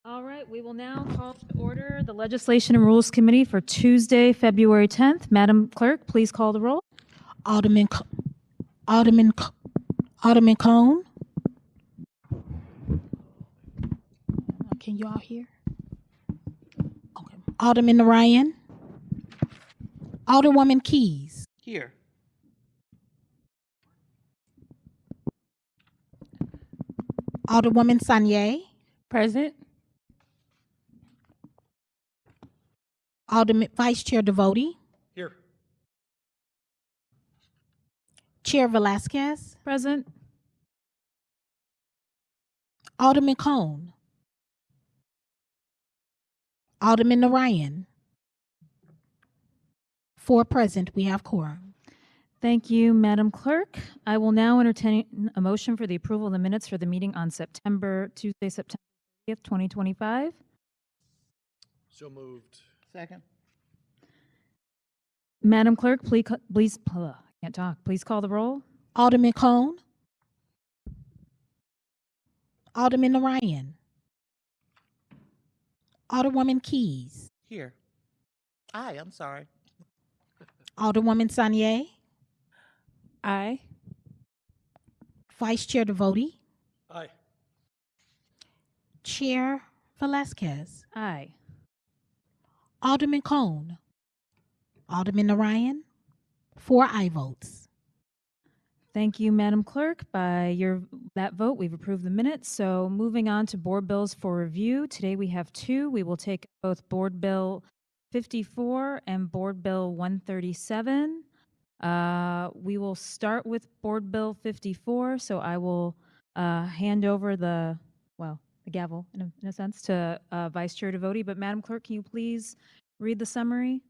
All right, we will now call to order the Legislation and Rules Committee for Tuesday, February 10th. Madam Clerk, please call the roll. Alderman, C- Alderman, C- Alderman Cone. Can you all hear? Okay. Alderman Ryan. Alderwoman Keys. Here. Alderwoman Sanye. Present. Alderman Vice Chair Devoti. Here. Chair Velasquez. Present. Alderman Cone. Alderman Narayan. 4 present. We have quorum. Thank you, Madam Clerk. I will now entertain a motion for the approval of the minutes for the meeting on Tuesday, September 30th, 2025. So moved. Second. Madam Clerk, please, I can't talk. Please call the roll. Alderman Cone. Alderman Narayan. Alderwoman Keys. Here. I'm sorry. Alderwoman Sanye. Aye. Vice Chair Devoti. Aye. Chair Velasquez. Aye. Alderman Cone. Alderman Narayan. 4 aye votes. Thank you, Madam Clerk. By that vote, we've approved the minutes. So moving on to board bills for review. Today we have 2. We will take both Board Bill 54 and Board Bill 137. We will start with Board Bill 54. So I will hand over the gavel in a sense to Vice Chair Devoti. But Madam Clerk, can you please read the summary?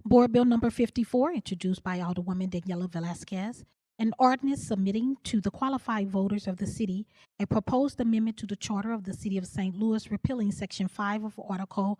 Board Bill number 54, introduced by Alderwoman Daniela Velasquez, an ordinance submitting to the qualified voters of the city a proposed amendment to the Charter of the City of St. Louis, repealing Section 5 of Article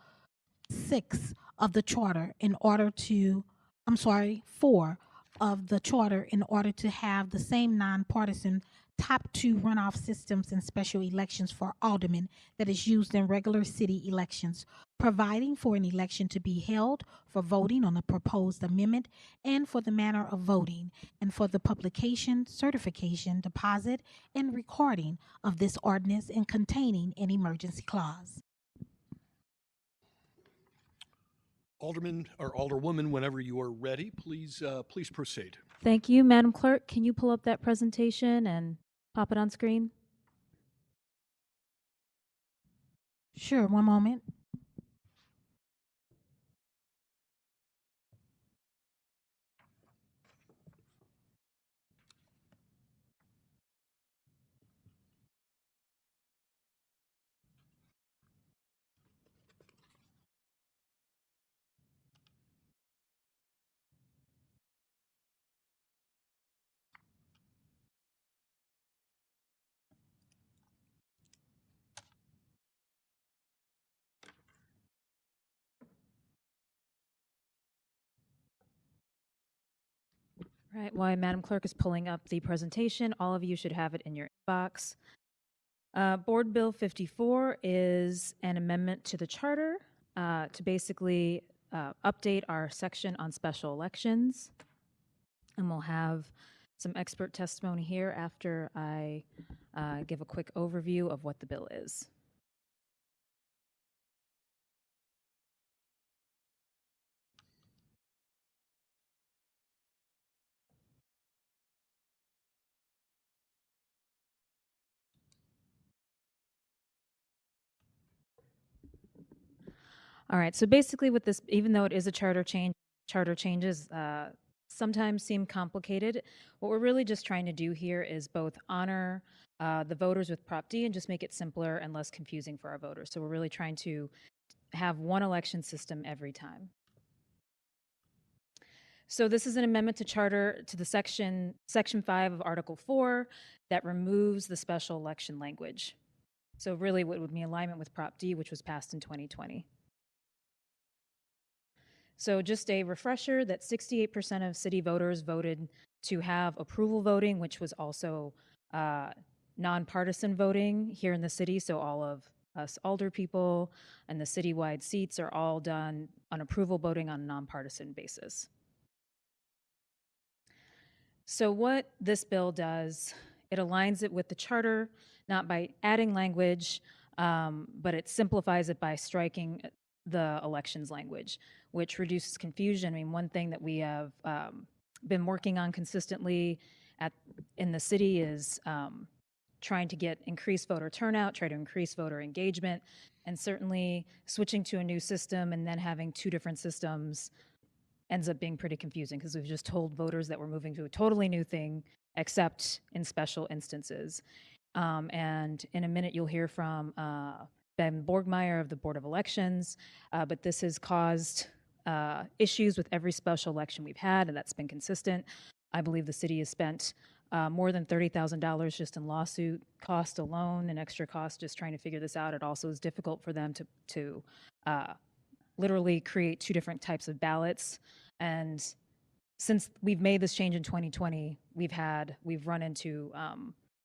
6 of the Charter in order to, 4 of the Charter in order to have the same nonpartisan top 2 runoff systems in special elections for aldermen that is used in regular city elections, providing for an election to be held for voting on the proposed amendment and for the manner of voting, and for the publication, certification, deposit, and recording of this ordinance and containing an emergency clause. Alderman or Alderwoman, whenever you are ready, please proceed. Thank you, Madam Clerk. Can you pull up that presentation and pop it on screen? Sure, one moment. Right, while Madam Clerk is pulling up the presentation, all of you should have it in your inbox. Board Bill 54 is an amendment to the charter to basically update our section on special elections. And we'll have some expert testimony here after I give a quick overview of what the bill is. All right, so basically with this, even though it is a charter changes sometimes seem complicated. What we're really just trying to do here is both honor the voters with Prop D and just make it simpler and less confusing for our voters. So we're really trying to have one election system every time. So this is an amendment to charter to the section 5 of Article 4 that removes the special election language. So really what would be alignment with Prop D, which was passed in 2020. So just a refresher that 68% of city voters voted to have approval voting, which was also nonpartisan voting here in the city. So all of us alder people and the citywide seats are all done on approval voting on a nonpartisan basis. So what this bill does, it aligns it with the charter, not by adding language, but it simplifies it by striking the elections language, which reduces confusion. I mean, one thing that we have been working on consistently in the city is trying to get increased voter turnout, try to increase voter engagement, and certainly switching to a new system and then having two different systems ends up being pretty confusing because we've just told voters that we're moving to a totally new thing, except in special instances. And in a minute, you'll hear from Ben Borgmeyer of the Board of Elections, but this has caused issues with every special election we've had, and that's been consistent. I believe the city has spent more than $30,000 just in lawsuit cost alone and extra cost just trying to figure this out. It also is difficult for them to literally create two different types of ballots. And since we've made this change in 2020, we've run into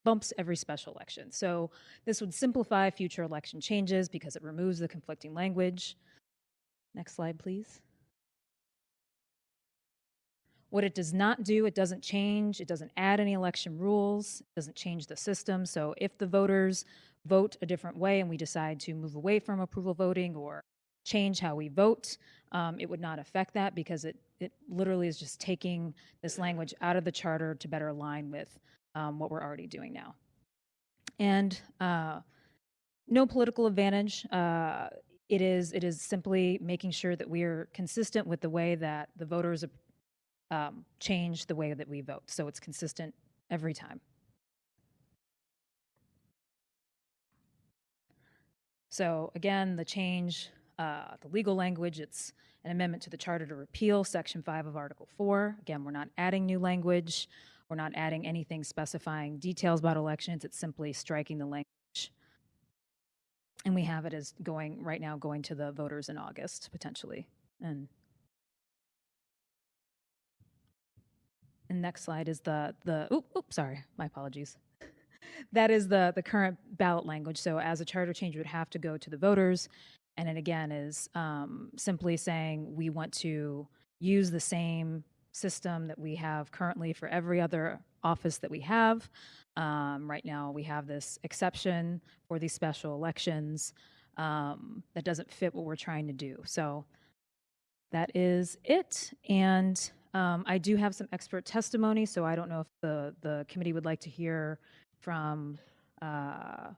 bumps every special election. So this would simplify future election changes because it removes the conflicting language. Next slide, please. What it does not do, it doesn't change, it doesn't add any election rules, it doesn't change the system. So if the voters vote a different way and we decide to move away from approval voting or change how we vote, it would not affect that because it literally is just taking this language out of the charter to better align with what we're already doing now. And no political advantage. It is simply making sure that we are consistent with the way that the voters change the way that we vote. So it's consistent every time. So again, the change, the legal language, it's an amendment to the charter to repeal Section 5 of Article 4. Again, we're not adding new language. We're not adding anything specifying details about elections. It's simply striking the language. And we have it as right now going to the voters in August, potentially. And next slide is sorry, my apologies. That is the current ballot language. So as a charter change, you would have to go to the voters. And it again is simply saying we want to use the same system that we have currently for every other office that we have. Right now we have this exception for these special elections that doesn't fit what we're trying to do. So that is it. And I do have some expert testimony, so I don't know if the committee would like to hear from the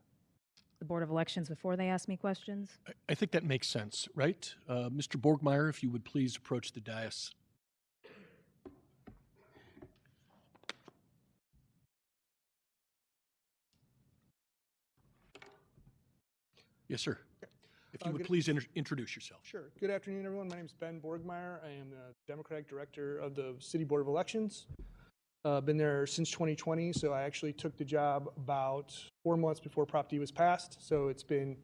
Board of Elections before they ask me questions. I think that makes sense, right? Mr. Borgmeyer, if you would please approach the dais. Yes, sir. If you would please introduce yourself. Sure. Good afternoon, everyone. My name is Ben Borgmeyer. I am the Democratic Director of the City Board of Elections. Been there since 2020, so I actually took the job about 4 months before Prop D was passed. So it's been,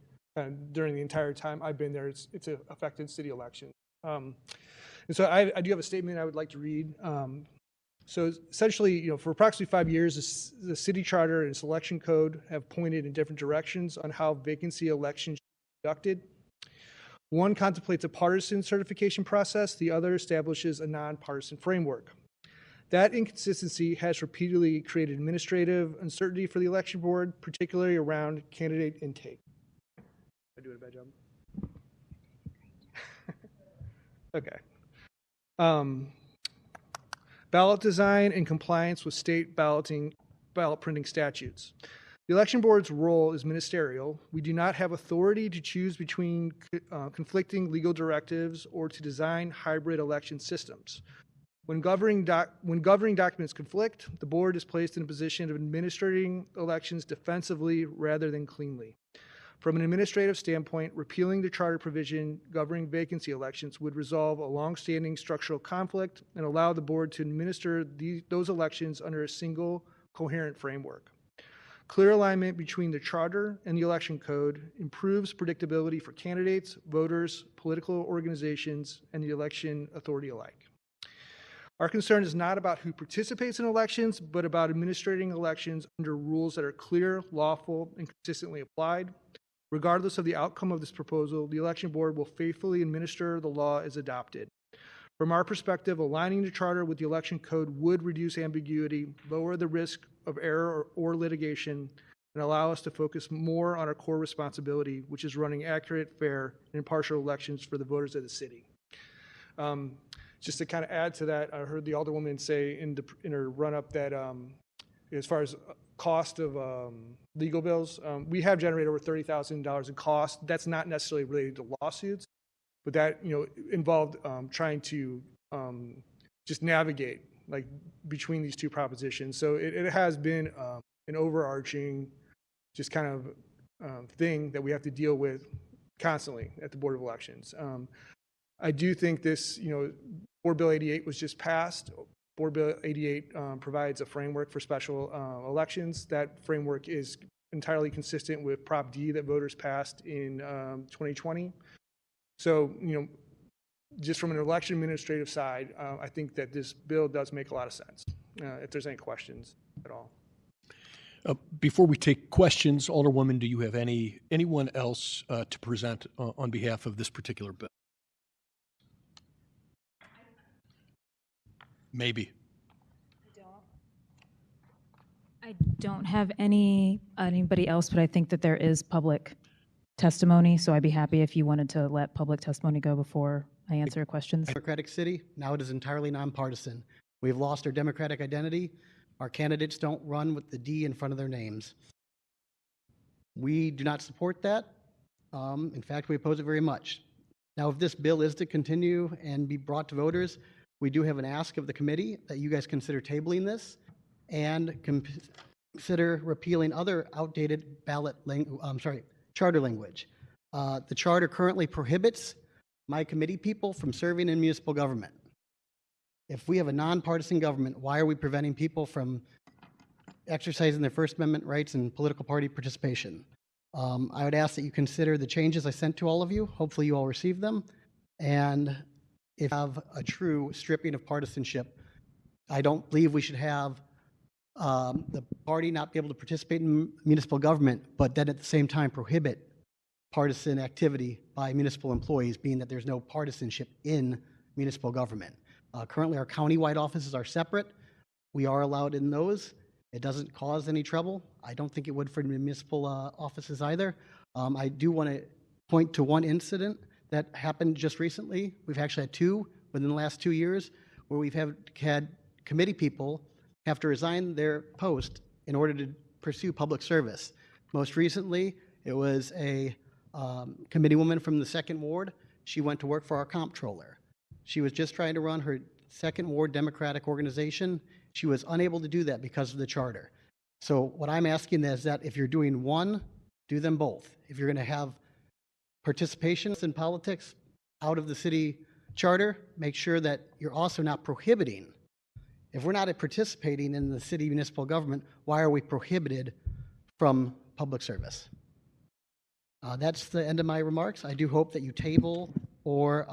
during the entire time I've been there, it's affected city election. And so I do have a statement I would like to read. So essentially, for approximately 5 years, the city charter and selection code have pointed in different directions on how vacancy elections should be conducted. One contemplates a partisan certification process, the other establishes a nonpartisan framework. That inconsistency has repeatedly created administrative uncertainty for the election board, particularly around candidate intake. Did I do a bad job? Okay. Ballot design and compliance with state ballot printing statutes. The election board's role is ministerial. We do not have authority to choose between conflicting legal directives or to design hybrid election systems. When governing documents conflict, the board is placed in a position of administering elections defensively rather than cleanly. From an administrative standpoint, repealing the charter provision governing vacancy elections would resolve a longstanding structural conflict and allow the board to administer those elections under a single coherent framework. Clear alignment between the charter and the election code improves predictability for candidates, voters, political organizations, and the election authority alike. Our concern is not about who participates in elections, but about administrating elections under rules that are clear, lawful, and consistently applied. Regardless of the outcome of this proposal, the election board will faithfully administer the law as adopted. From our perspective, aligning the charter with the election code would reduce ambiguity, lower the risk of error or litigation, and allow us to focus more on our core responsibility, which is running accurate, fair, and impartial elections for the voters of the city. Just to kind of add to that, I heard the Alderwoman say in her run-up that as far as cost of legal bills, we have generated over $30,000 in cost. That's not necessarily related to lawsuits, but that involved trying to just navigate like between these two propositions. So it has been an overarching just kind of thing that we have to deal with constantly at the Board of Elections. I do think this, Board Bill 88 was just passed. Board Bill 88 provides a framework for special elections. That framework is entirely consistent with Prop D that voters passed in 2020. So, just from an election administrative side, I think that this bill does make a lot of sense, if there's any questions at all. Before we take questions, Alderwoman, do you have anyone else to present on behalf of this particular bill? Maybe. I don't have anybody else, but I think that there is public testimony, so I'd be happy if you wanted to let public testimony go before I answer questions. Democratic city, now it is entirely nonpartisan. We've lost our democratic identity. Our candidates don't run with the D in front of their names. We do not support that. In fact, we oppose it very much. Now, if this bill is to continue and be brought to voters, we do have an ask of the committee that you guys consider tabling this and consider repealing other outdated charter language. The charter currently prohibits my committee people from serving in municipal government. If we have a nonpartisan government, why are we preventing people from exercising their First Amendment rights and political party participation? I would ask that you consider the changes I sent to all of you. Hopefully you all received them. And if you have a true stripping of partisanship, I don't believe we should have the party not be able to participate in municipal government, but then at the same time prohibit partisan activity by municipal employees, being that there's no partisanship in municipal government. Currently, our county-wide offices are separate. We are allowed in those. It doesn't cause any trouble. I don't think it would for municipal offices either. I do want to point to one incident that happened just recently. We've actually had two within the last 2 years where we've had committee people have to resign their post in order to pursue public service. Most recently, it was a committee woman from the 2nd Ward. She went to work for our comptroller. She was just trying to run her 2nd Ward Democratic organization. She was unable to do that because of the charter. So what I'm asking is that if you're doing one, do them both. If you're going to have participation in politics out of the city charter, make sure that you're also not prohibiting. If we're not participating in the city municipal government, why are we prohibited from public service? That's the end of my remarks. I do hope that you table or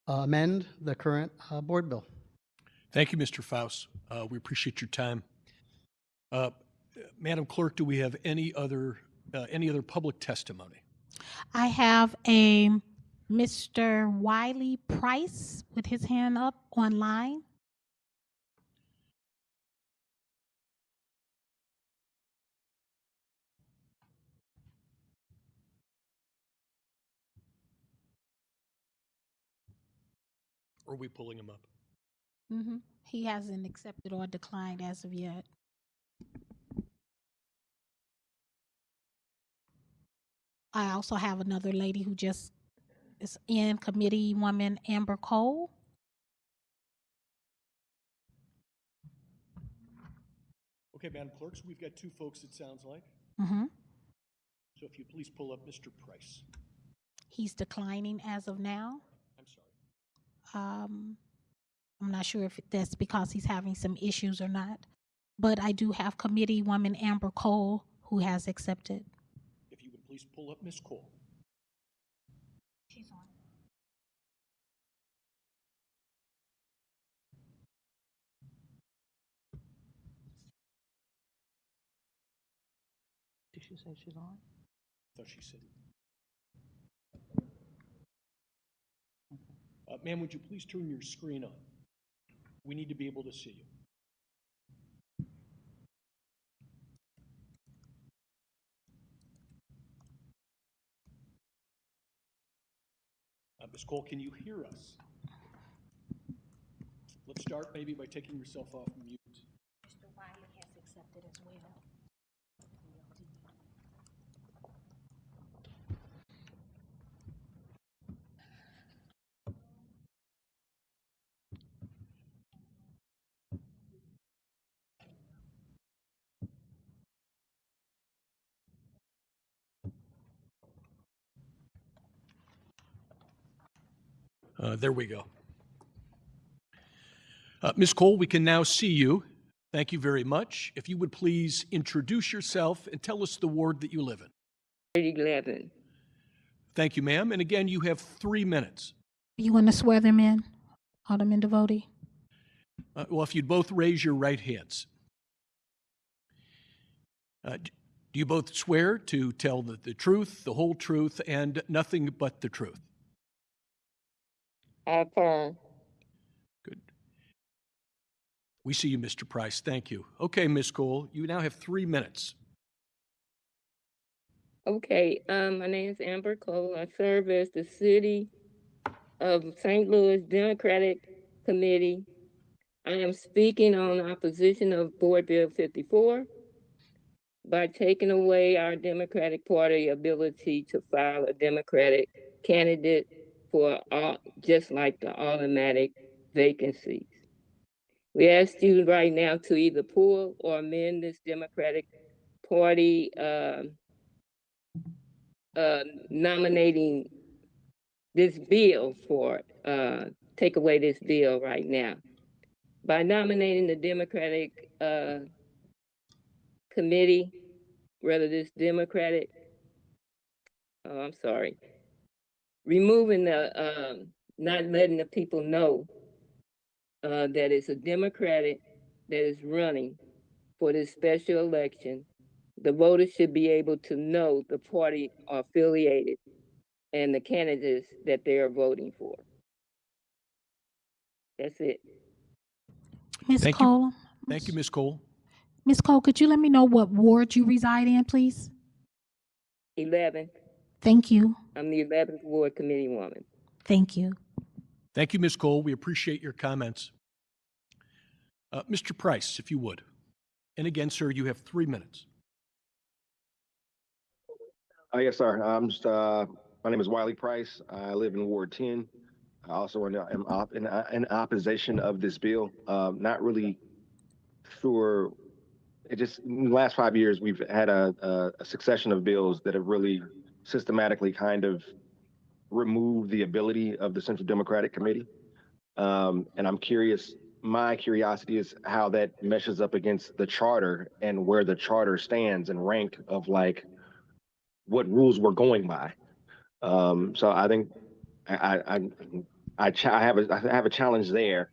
amend the current board bill. Thank you, Mr. Faust. We appreciate your time. Madam Clerk, do we have any other public testimony? I have a Mr. Wiley Price with his hand up online. Or are we pulling him up? He hasn't accepted or declined as of yet. I also have another lady who just is in, committee woman Amber Cole. Okay, Madam Clerk, so we've got two folks, it sounds like. So if you please pull up Mr. Price. He's declining as of now. I'm sorry. I'm not sure if that's because he's having some issues or not, but I do have committee woman Amber Cole who has accepted. If you would please pull up Ms. Cole. She's on. Did she say she's on? Thought she said. Ma'am, would you please turn your screen on? We need to be able to see you. Ms. Cole, can you hear us? Let's start maybe by taking yourself off mute. Mr. Wiley has accepted as well. There we go. Ms. Cole, we can now see you. Thank you very much. If you would please introduce yourself and tell us the ward that you live in. 11. Thank you, ma'am. And again, you have 3 minutes. You want to swear them in, Alderman Devoti? Well, if you'd both raise your right hands. Do you both swear to tell the truth, the whole truth, and nothing but the truth? I affirm. Good. We see you, Mr. Price. Thank you. Okay, Ms. Cole, you now have 3 minutes. Okay, my name is Amber Cole. I serve as the City of St. Louis Democratic Committee. I am speaking on opposition of Board Bill 54 by taking away our Democratic Party ability to file a Democratic candidate for all, just like the automatic vacancies. We ask you right now to either pull or amend this Democratic Party nominating this bill for take away this bill right now. By nominating the Democratic committee, rather this Democratic, removing the not letting the people know that it's a Democratic that is running for this special election. The voters should be able to know the party are affiliated and the candidates that they are voting for. That's it. Ms. Thank you. Cole? Thank you, Ms. Cole. Ms. Cole, could you let me know what ward you reside in, please? 11. Thank you. I'm the 11th Ward Committee woman. Thank you. Thank you, Ms. Cole. We appreciate your comments. Mr. Price, if you would. And again, sir, you have 3 minutes. Yes, sir. My name is Wiley Price. I live in Ward 10. I also am in opposition of this bill. Not really sure. It just in the last 5 years, we've had a succession of bills that have really systematically kind of removed the ability of the Central Democratic Committee. And I'm curious, my curiosity is how that meshes up against the charter and where the charter stands and rank of like what rules we're going by. So I think I have a challenge there.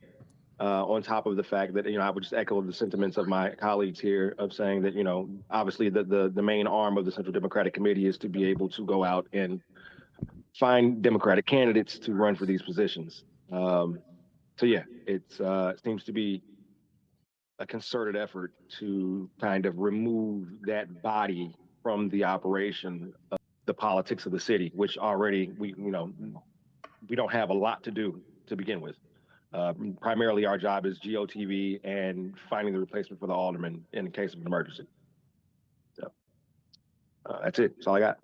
On top of the fact that, I would just echo the sentiments of my colleagues here of saying that, obviously the main arm of the Central Democratic Committee is to be able to go out and find Democratic candidates to run for these positions. So yeah, it seems to be a concerted effort to kind of remove that body from the operation of the politics of the city, which already we don't have a lot to do to begin with. Primarily, our job is GOTV and finding the replacement for the alderman in case of an emergency. So that's it. That's all I got.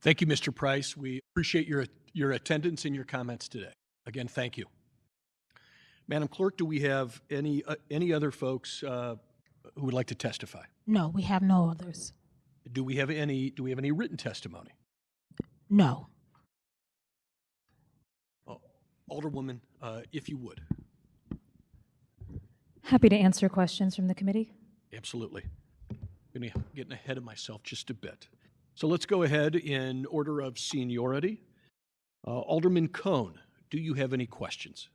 Thank you, Mr. Price. We appreciate your attendance and your comments today. Again, thank you. Madam Clerk, do we have any other folks who would like to testify? No, we have no others. Do we have any written testimony? No. Alderwoman, if you would. Happy to answer questions from the committee. Absolutely. I'm getting ahead of myself just a bit. So let's go ahead in order of seniority. Alderman Cone, do you have any questions?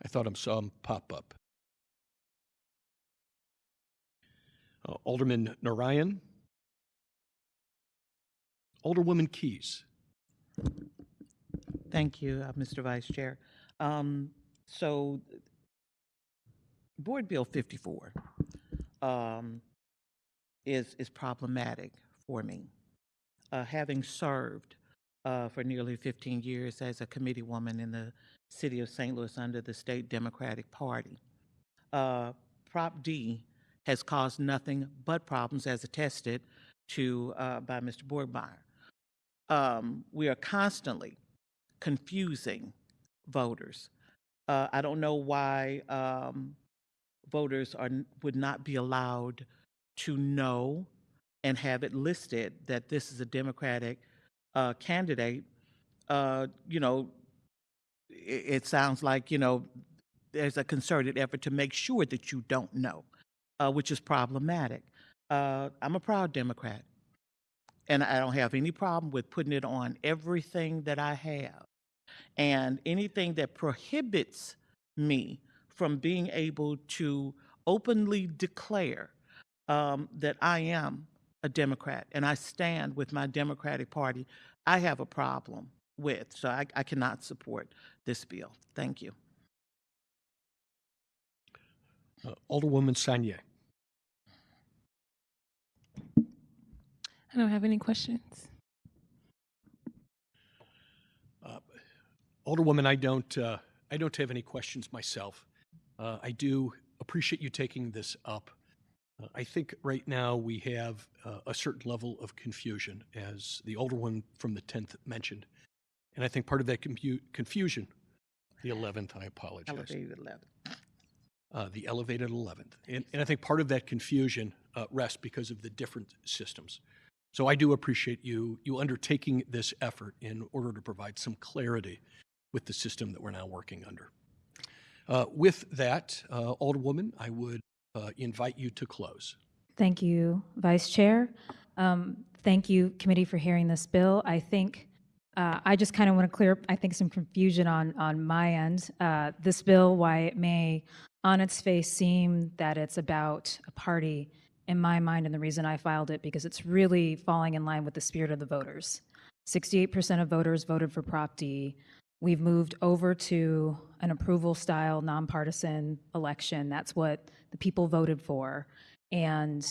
I thought I saw him pop up. Alderman Narayan. Alderwoman Keys. Thank you, Mr. Vice Chair. So, Board Bill 54 is problematic for me. Having served for nearly 15 years as a committee woman in the city of St. Louis under the State Democratic Party, Prop D has caused nothing but problems, as attested to by Mr. Borgmeyer. We are constantly confusing voters. I don't know why voters would not be allowed to know and have it listed that this is a Democratic candidate. It sounds like, there's a concerted effort to make sure that you don't know, which is problematic. I'm a proud Democrat, and I don't have any problem with putting it on everything that I have. And anything that prohibits me from being able to openly declare that I am a Democrat and I stand with my Democratic Party, I have a problem with. So I cannot support this bill. Thank you. Alderwoman Sanye. I don't have any questions. Alderwoman, I don't have any questions myself. I do appreciate you taking this up. I think right now we have a certain level of confusion, as the Alderwoman from the 10th mentioned. And I think part of that confusion, the 11th, I apologize. Elevated 11th. The elevated 11th. And I think part of that confusion rests because of the different systems. So I do appreciate you undertaking this effort in order to provide some clarity with the system that we're now working under. With that, Alderwoman, I would invite you to close. Thank you, Vice Chair. Thank you, committee, for hearing this bill. I think I just kind of want to clear up, I think, some confusion on my end. This bill, why it may on its face seem that it's about a party, in my mind, and the reason I filed it, because it's really falling in line with the spirit of the voters. 68% of voters voted for Prop D. We've moved over to an approval-style, nonpartisan election. That's what the people voted for. And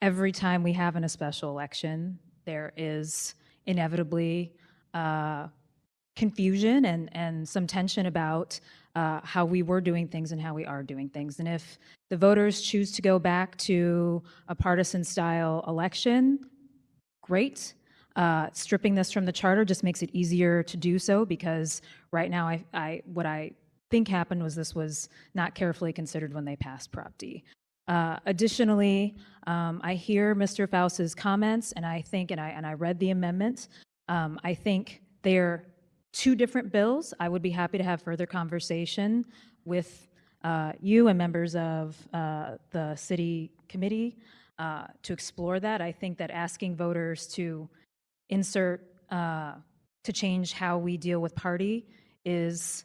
every time we have a special election, there is inevitably confusion and some tension about how we were doing things and how we are doing things. And if the voters choose to go back to a partisan-style election, great. Stripping this from the charter just makes it easier to do so, because right now what I think happened was this was not carefully considered when they passed Prop D. Additionally, I hear Mr. Faust's comments, and I think, and I read the amendment, I think they're two different bills. I would be happy to have further conversation with you and members of the city committee to explore that. I think that asking voters to to change how we deal with party is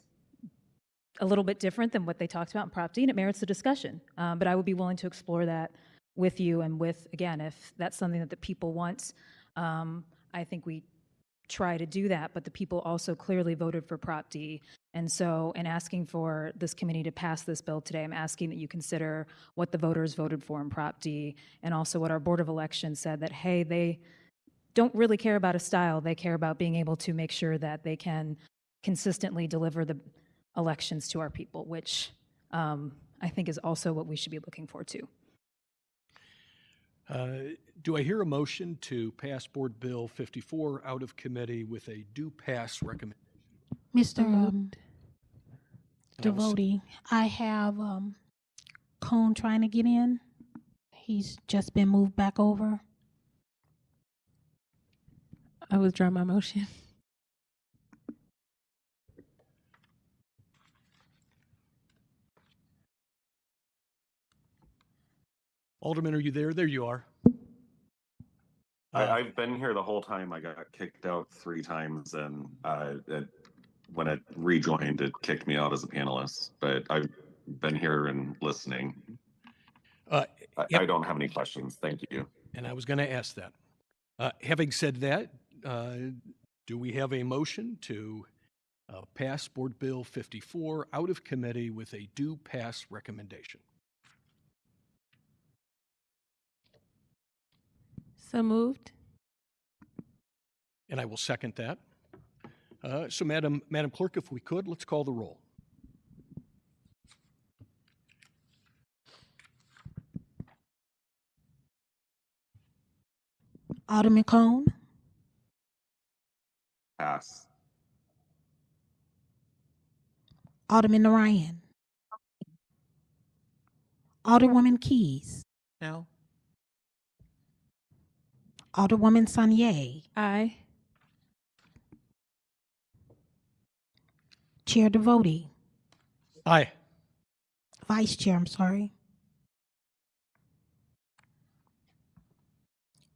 a little bit different than what they talked about in Prop D, and it merits a discussion. But I would be willing to explore that with you, and with, again, if that's something that the people want, I think we try to do that, but the people also clearly voted for Prop D. And so in asking for this committee to pass this bill today, I'm asking that you consider what the voters voted for in Prop D, and also what our Board of Elections said, that, hey, they don't really care about a style. They care about being able to make sure that they can consistently deliver the elections to our people, which I think is also what we should be looking for too. Do I hear a motion to pass Board Bill 54 out of committee with a do pass recommendation? Mr. Devoti, I have Cone trying to get in. He's just been moved back over. I withdraw my motion. Alderman, are you there? There you are. I've been here the whole time. I got kicked out 3 times, and when it rejoined, it kicked me out as a panelist, but I've been here and listening. I don't have any questions. Thank you. And I was going to ask that. Having said that, do we have a motion to pass Board Bill 54 out of committee with a do pass recommendation? So moved. And I will second that. So Madam Clerk, if we could, let's call the roll. Alderman Cone, Pass. Alderman Narayan, Alderwoman Keys, No? Alderwoman Sanier, Aye. Chair Devoti, Aye. Vice Chair, I'm sorry.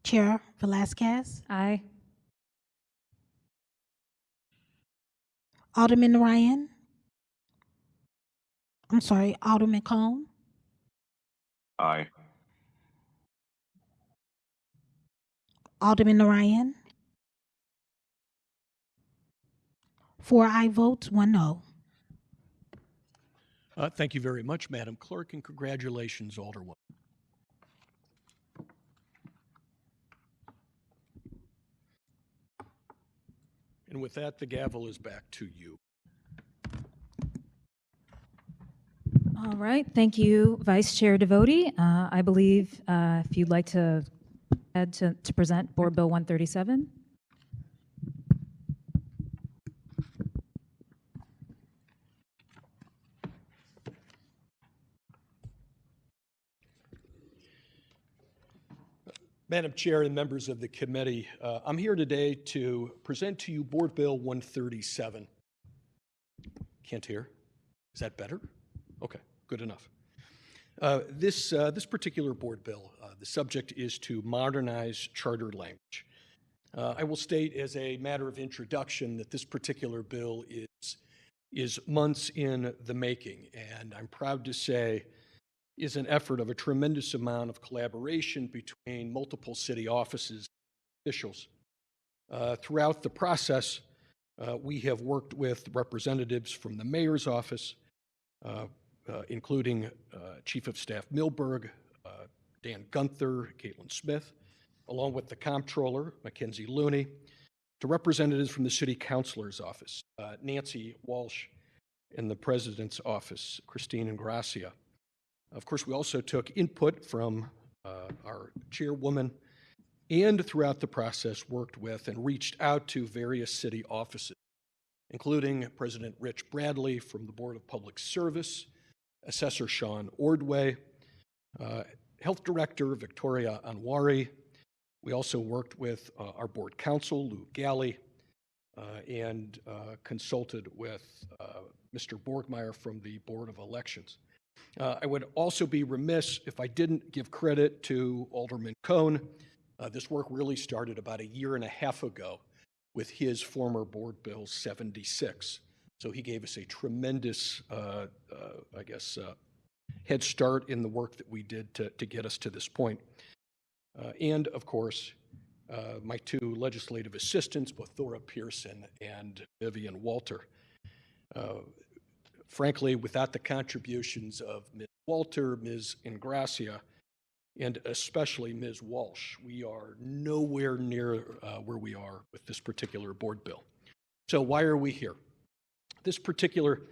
Chair Velasquez, Aye. Alderman Narayan, I'm sorry, Alderman Cone, Aye. Alderman Narayan. 4 aye votes, 1 no. Thank you very much, Madam Clerk, and congratulations, Alderwoman. And with that, the gavel is back to you. All right. Thank you, Vice Chair Devoti. I believe if you'd like to add to present Board Bill 137. Madam Chair and members of the committee, I'm here today to present to you Board Bill 137. Can't hear? Is that better? Okay, good enough. This particular board bill, the subject is to modernize charter language. I will state as a matter of introduction that this particular bill is months in the making, and I'm proud to say is an effort of a tremendous amount of collaboration between multiple city offices and officials. Throughout the process, we have worked with representatives from the mayor's office, including Chief of Staff Milberg, Dan Gunther, Caitlin Smith, along with the comptroller, Mackenzie Looney, to representatives from the city councilor's office, Nancy Walsh, in the president's office, Christine Ingracia. Of course, we also took input from our chairwoman and throughout the process worked with and reached out to various city offices, including President Rich Bradley from the Board of Public Service, Assessor Sean Ordway, Health Director Victoria Anwari. We also worked with our board counsel, Lou Galley, and consulted with Mr. Borgmeyer from the Board of Elections. I would also be remiss if I didn't give credit to Alderman Cone. This work really started about 1.5 years ago with his former Board Bill 76. So he gave us a tremendous, head start in the work that we did to get us to this point. And of course, my two legislative assistants, both Thora Pearson and Vivian Walter. Frankly, without the contributions of Ms. Walter, Ms. Ingracia, and especially Ms. Walsh, we are nowhere near where we are with this particular board bill. So why are we here? This particular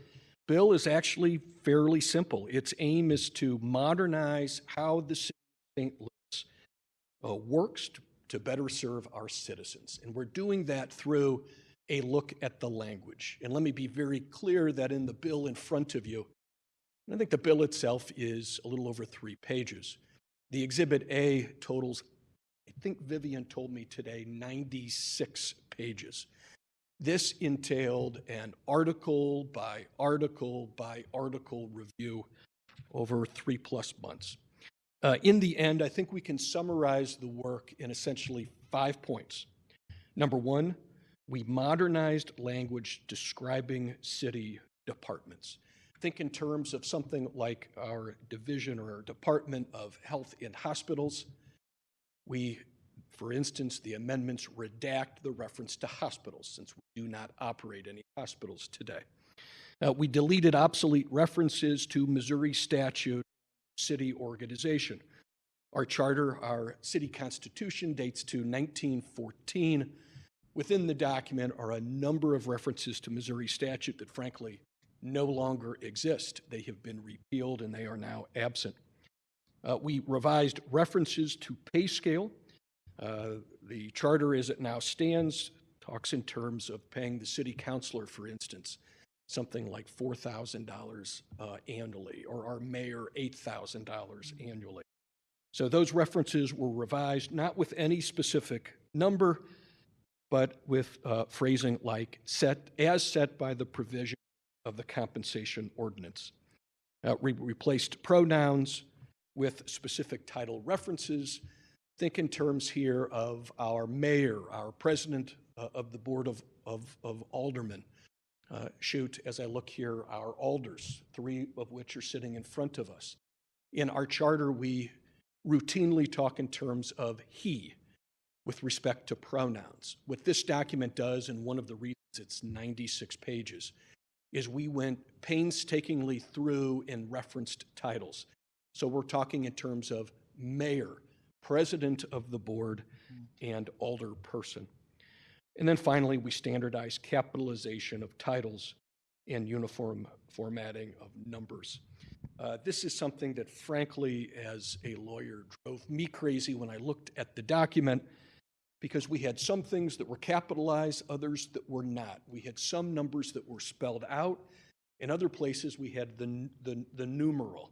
bill is actually fairly simple. Its aim is to modernize how the city of St. Louis works to better serve our citizens. And we're doing that through a look at the language. And let me be very clear that in the bill in front of you, and I think the bill itself is a little over 3 pages. The Exhibit A totals, I think Vivian told me today, 96 pages. This entailed an article by article by article review over 3+ months. In the end, I think we can summarize the work in essentially 5 points. Number one, We modernized language describing city departments. Think in terms of something like our division or our Department of Health and Hospitals. We, for instance, the amendments redact the reference to hospitals since we do not operate any hospitals today. We deleted obsolete references to Missouri statute, city organization. Our charter, our city constitution dates to 1914. Within the document are a number of references to Missouri statute that frankly no longer exist. They have been repealed and they are now absent. We revised references to pay scale. The charter as it now stands talks in terms of paying the city councilor, for instance, something like $4,000 annually, or our mayor $8,000 annually. So those references were revised, not with any specific number, but with phrasing like as set by the provision of the compensation ordinance. We replaced pronouns with specific title references. Think in terms here of our mayor, our president of the board of aldermen. Shoot, as I look here, our alders, 3 of which are sitting in front of us. In our charter, we routinely talk in terms of he with respect to pronouns. What this document does, and one of the reasons it's 96 pages, is we went painstakingly through and referenced titles. So we're talking in terms of mayor, president of the board, and alderperson. And then finally, we standardized capitalization of titles and uniform formatting of numbers. This is something that, frankly, as a lawyer, drove me crazy when I looked at the document, because we had some things that were capitalized, others that were not. We had some numbers that were spelled out. In other places, we had the numeral.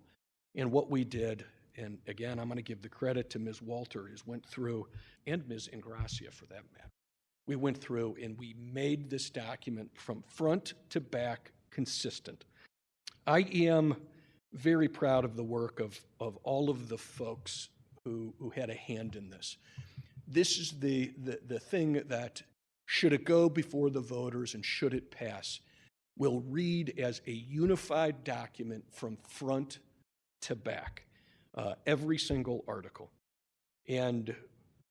And what we did, and again, I'm going to give the credit to Ms. Walter, is went through, and Ms. Ingracia for that matter, we went through and we made this document from front to back consistent. I am very proud of the work of all of the folks who had a hand in this. This is the thing that, should it go before the voters and should it pass, will read as a unified document from front to back, every single article. And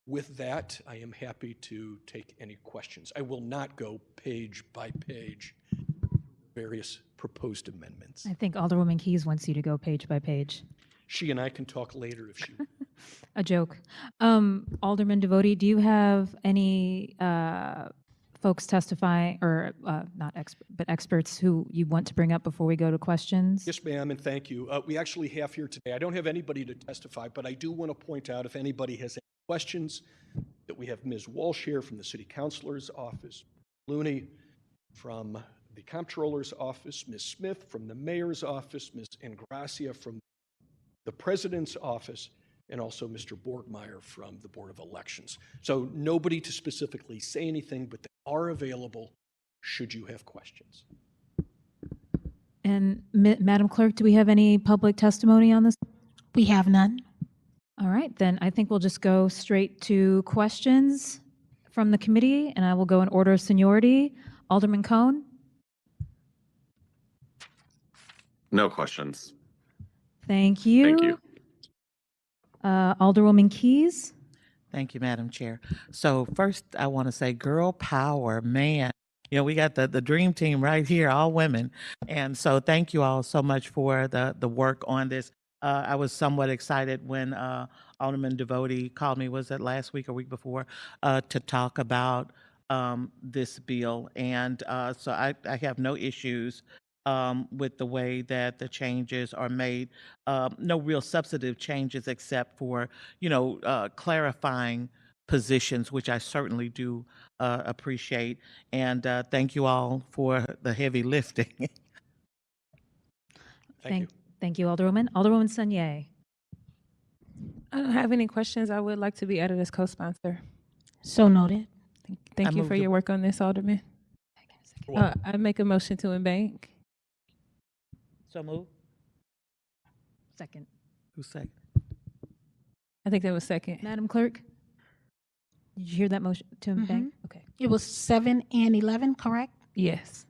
with that, I am happy to take any questions. I will not go page by page, various proposed amendments. I think Alderwoman Keys wants you to go page by page. She and I can talk later if she. A joke. Alderman Devotee, do you have any folks testify, or not expert, but experts who you want to bring up before we go to questions? Yes, ma'am, and thank you. We actually have here today, I don't have anybody to testify, but I do want to point out, if anybody has any questions, that we have Ms. Walsh here from the City Councilor's Office, Looney from the Comptroller's Office, Ms. Smith from the Mayor's Office, Ms. Ingracia from the President's Office, and also Mr. Borgmeyer from the Board of Elections. So nobody to specifically say anything, but they are available should you have questions. And Madam Clerk, do we have any public testimony on this? We have none. All right, then I think we'll just go straight to questions from the committee, and I will go in order of seniority. Alderman Cohn? No questions. Thank you. Thank you. Alderwoman Keys? Thank you, Madam Chair. So first, I want to say girl power, man. You know, we got the dream team right here, all women. And so thank you all so much for the work on this. I was somewhat excited when Alderman Devotee called me, was it last week or week before, to talk about this bill. And so I have no issues with the way that the changes are made. No real substantive changes except for, clarifying positions, which I certainly do appreciate. And thank you all for the heavy lifting. Thank you. Thank you, Alderwoman. Alderwoman Sunier? I don't have any questions. I would like to be added as co-sponsor. So noted. Thank you for your work on this, Alderman. I make a motion to embank. So move. Second. Who's second? I think that was second. Madam Clerk? Did you hear that motion to bank? Okay. It was 7 and 11, correct? Yes.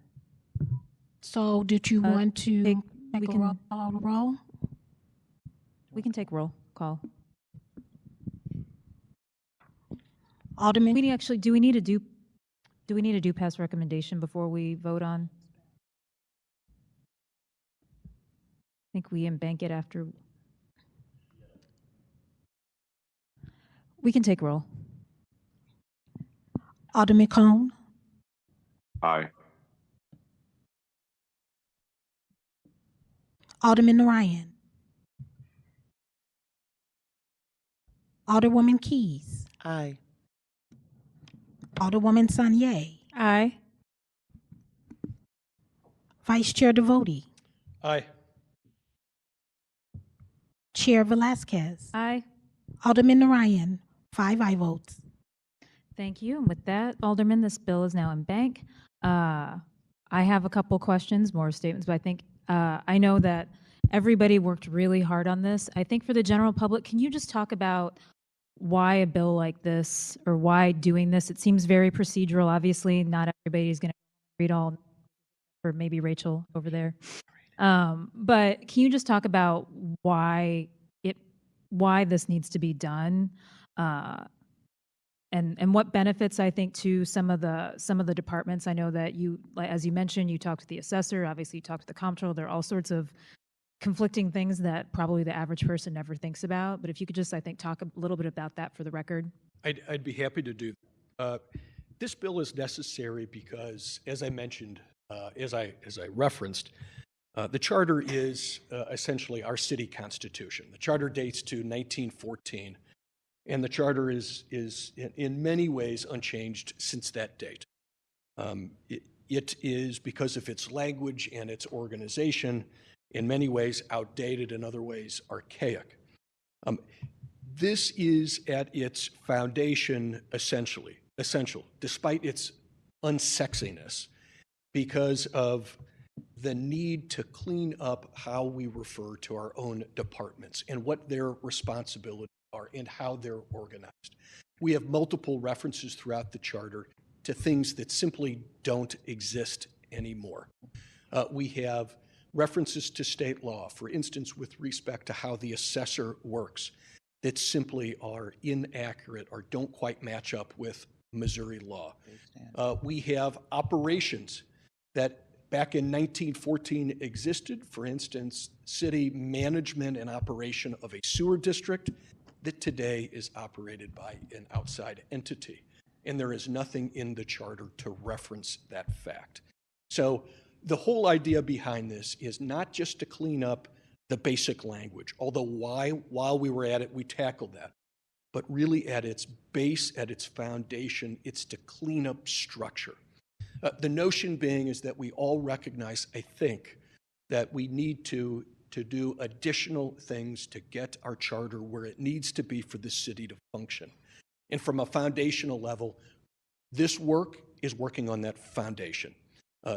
So did you want to take- make we a can- roll? We can take roll call. Alderman, We actually, do we need a do pass recommendation before we vote on? I think we bank it after. We can take roll. Alderman Cone, Aye. Alderman Ryan, Alderwoman Keys, Aye. Alderwoman Sanye, Aye. Vice Chair Devotie, Aye. Chair Velasquez, Aye. Alderman Ryan, 5 aye votes. Thank you. And with that, Alderman, this bill is now in bank. I have a couple questions, more statements, but I think I know that everybody worked really hard on this. I think for the general public, can you just talk about why a bill like this or why doing this? It seems very procedural. Obviously, not everybody's going to read all, or maybe Rachel over there. But can you just talk about why this needs to be done? And what benefits, I think, to some of the departments. I know that you, like, as you mentioned, you talked to the assessor, obviously you talked to the comptroller. There are all sorts of conflicting things that probably the average person never thinks about. But if you could just, I think, talk a little bit about that for the record. I'd be happy to do that. This bill is necessary because, as I mentioned, as I referenced, the charter is essentially our city constitution. The charter dates to 1914. And the charter is in many ways unchanged since that date. It is, because of its language and its organization, in many ways outdated, in other ways archaic. This is at its foundation essential, despite its unsexiness, because of the need to clean up how we refer to our own departments and what their responsibilities are and how they're organized. We have multiple references throughout the charter to things that simply don't exist anymore. We have references to state law, for instance, with respect to how the assessor works, that simply are inaccurate or don't quite match up with Missouri law. We have operations that back in 1914 existed, for instance, city management and operation of a sewer district that today is operated by an outside entity. And there is nothing in the charter to reference that fact. So the whole idea behind this is not just to clean up the basic language, although while we were at it, we tackled that. But really at its base, at its foundation, it's to clean up structure. The notion being is that we all recognize, I think, that we need to do additional things to get our charter where it needs to be for the city to function. And from a foundational level, this work is working on that foundation.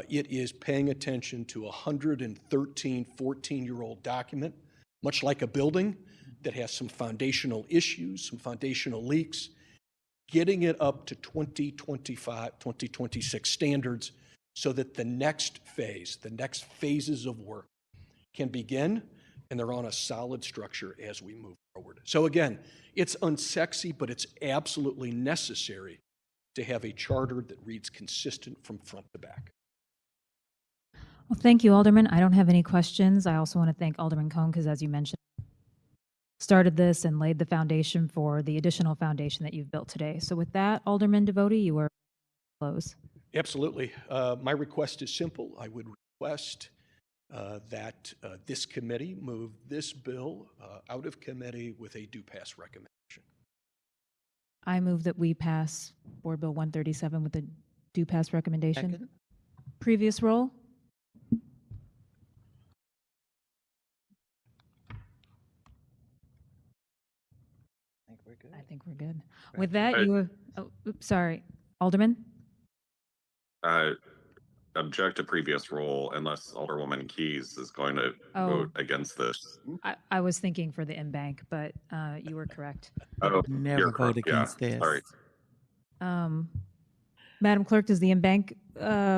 It is paying attention to a 113, 14-year-old document, much like a building that has some foundational issues, some foundational leaks, getting it up to 2025, 2026 standards so that the next phase, the next phases of work can begin, and they're on a solid structure as we move forward. So again, it's unsexy, but it's absolutely necessary to have a charter that reads consistent from front to back. Well, thank you, Alderman. I don't have any questions. I also want to thank Alderman Cone because, as you mentioned, started this and laid the foundation for the additional foundation that you've built today. So with that, Alderman Devotie, you are close. Absolutely. My request is simple. I would request that this committee move this bill out of committee with a do-pass recommendation. I move that we pass Board Bill 137 with a do-pass recommendation. Second. Previous roll? I think we're good. With that, you sorry, Alderman? Object to previous role unless Alderwoman Keys is going to vote against this. I was thinking for the M-Bank, but you were correct. Never vote against this. Sorry. Madam Clerk, does the in-bank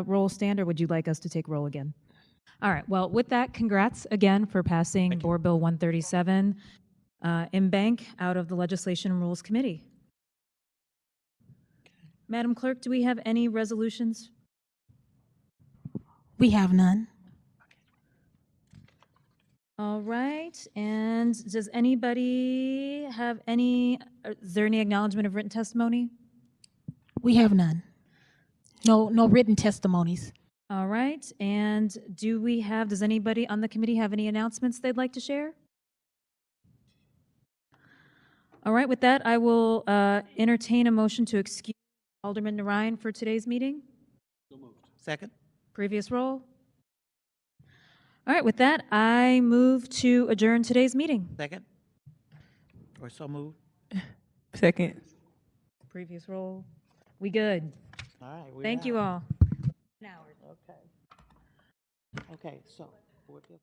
roll stand, or would you like us to take roll again? All right, well, with that, congrats again for passing Board Bill 137 in-bank out of the Legislation and Rules Committee. Madam Clerk, do we have any resolutions? We have none. All right, and does anybody have any, is there any acknowledgement of written testimony? We have none. No written testimonies. All right, and does anybody on the committee have any announcements they'd like to share? All right, with that, I will entertain a motion to excuse Alderman Narayan for today's meeting. Second? Previous roll. All right, with that, I move to adjourn today's meeting. Second? Or so moved? Second. Previous roll. We good. All right. we're Thank you out. all. Okay. Okay, so. Board Bill